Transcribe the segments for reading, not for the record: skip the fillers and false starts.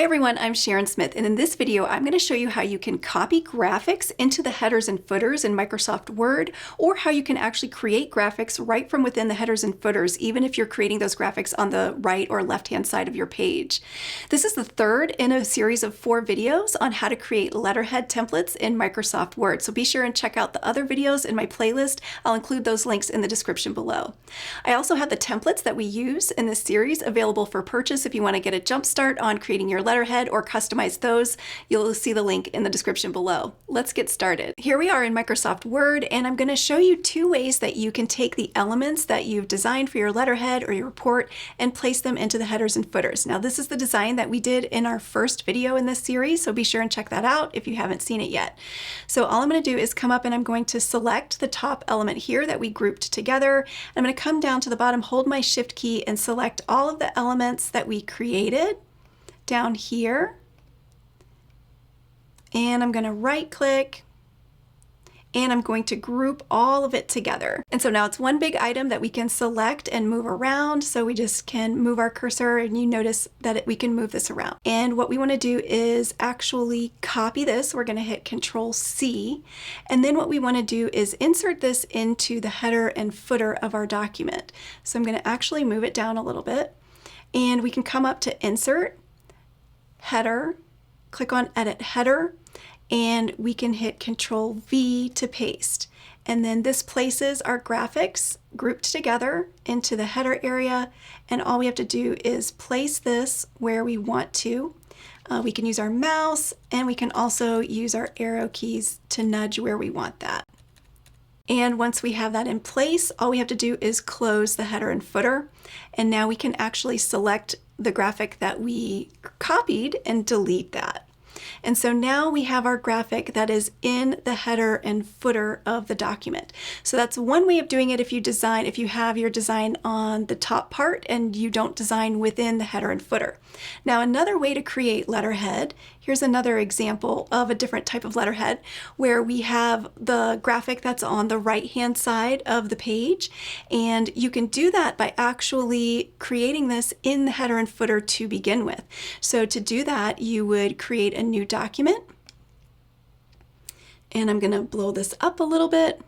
Hi everyone, I'm Sharon Smith, and in this video I'm going to show you how you can copy graphics into the headers and footers in Microsoft Word, or how you can actually create graphics right from within the headers and footers, even if you're creating those graphics on the right or left-hand side of your page. This is the third in a series of 4 videos on how to create letterhead templates in Microsoft Word, so be sure and check out the other videos in my playlist. I'll include those links in the description below. I also have the templates that we use in this series available for purchase if you want to get a jump start on creating your letterhead or customize those. You'll see the link in the description below. Let's get started. Here we are in Microsoft Word, and I'm going to show you 2 ways that you can take the elements that you've designed for your letterhead or your report and place them into the headers and footers. Now, this is the design that we did in our first video in this series, so be sure and check that out if you haven't seen it yet. So all I'm going to do is come up and I'm going to select the top element here that we grouped together. I'm going to come down to the bottom, hold my Shift key, and select all of the elements that we created down here, and I'm going to right click and I'm going to group all of it together. And so now it's one big item that we can select and move around, so we just can move our cursor and you notice that we can move this around. And what we want to do is actually copy this. We're going to hit Control C, and then what we want to do is insert this into the header and footer of our document. So I'm going to actually move it down a little bit, and we can come up to Insert, Header, click on Edit Header, and we can hit Control V to paste. And then this places our graphics grouped together into the header area, and all we have to do is place this where we want to. We can use our mouse, and we can also use our arrow keys to nudge where we want that. And once we have that in place, all we have to do is close the header and footer, and now we can actually select the graphic that we copied and delete that. And so now we have our graphic that is in the header and footer of the document. So that's one way of doing it if you have your design on the top part and you don't design within the header and footer. Now, another way to create letterhead, here's another example of a different type of letterhead where we have the graphic that's on the right-hand side of the page, and you can do that by actually creating this in the header and footer to begin with. So to do that, you would create a new document, and I'm going to blow this up a little bit.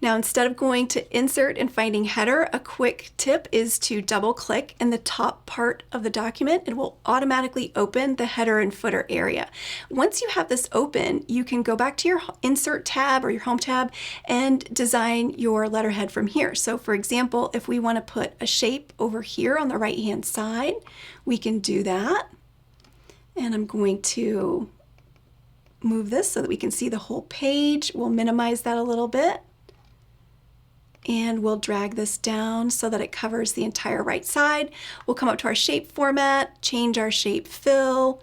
Now, instead of going to Insert and finding Header, a quick tip is to double click in the top part of the document. It will automatically open the header and footer area. Once you have this open, you can go back to your Insert tab or your Home tab and design your letterhead from here. So for example, if we want to put a shape over here on the right-hand side, we can do that. And I'm going to move this so that we can see the whole page. We'll minimize that a little bit. And we'll drag this down so that it covers the entire right side. We'll come up to our shape format, change our shape fill.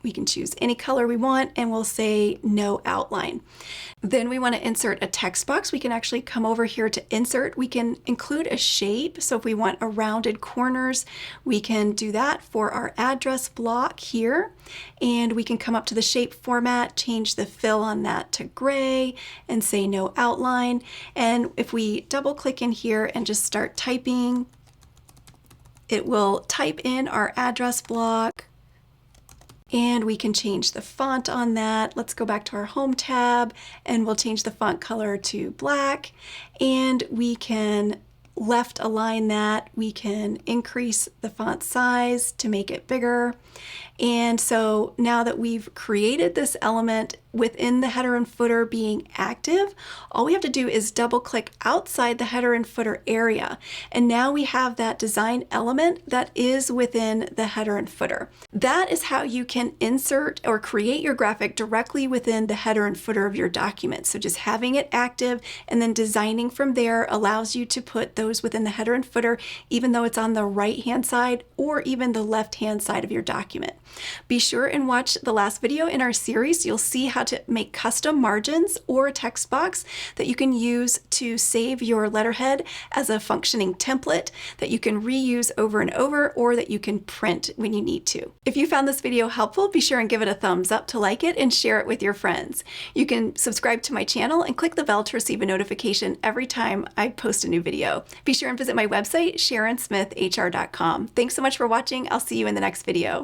We can choose any color we want, and we'll say no outline. Then we want to insert a text box. We can actually come over here to Insert. We can include a shape. So if we want a rounded corners, we can do that for our address block here. And we can come up to the shape format, change the fill on that to gray, and say no outline. And if we double click in here and just start typing, it will type in our address block. And we can change the font on that. Let's go back to our Home tab, and we'll change the font color to black, and we can left align that. We can increase the font size to make it bigger. And so now that we've created this element within the header and footer being active, all we have to do is double click outside the header and footer area. And now we have that design element that is within the header and footer. That is how you can insert or create your graphic directly within the header and footer of your document. So just having it active and then designing from there allows you to put those within the header and footer, even though it's on the right-hand side or even the left-hand side of your document. Be sure and watch the last video in our series. You'll see how to make custom margins or a text box that you can use to save your letterhead as a functioning template that you can reuse over and over, or that you can print when you need to. If you found this video helpful, be sure and give it a thumbs up to like it and share it with your friends. You can subscribe to my channel and click the bell to receive a notification every time I post a new video. Be sure and visit my website, SharonSmithHR.com. Thanks so much for watching. I'll see you in the next video.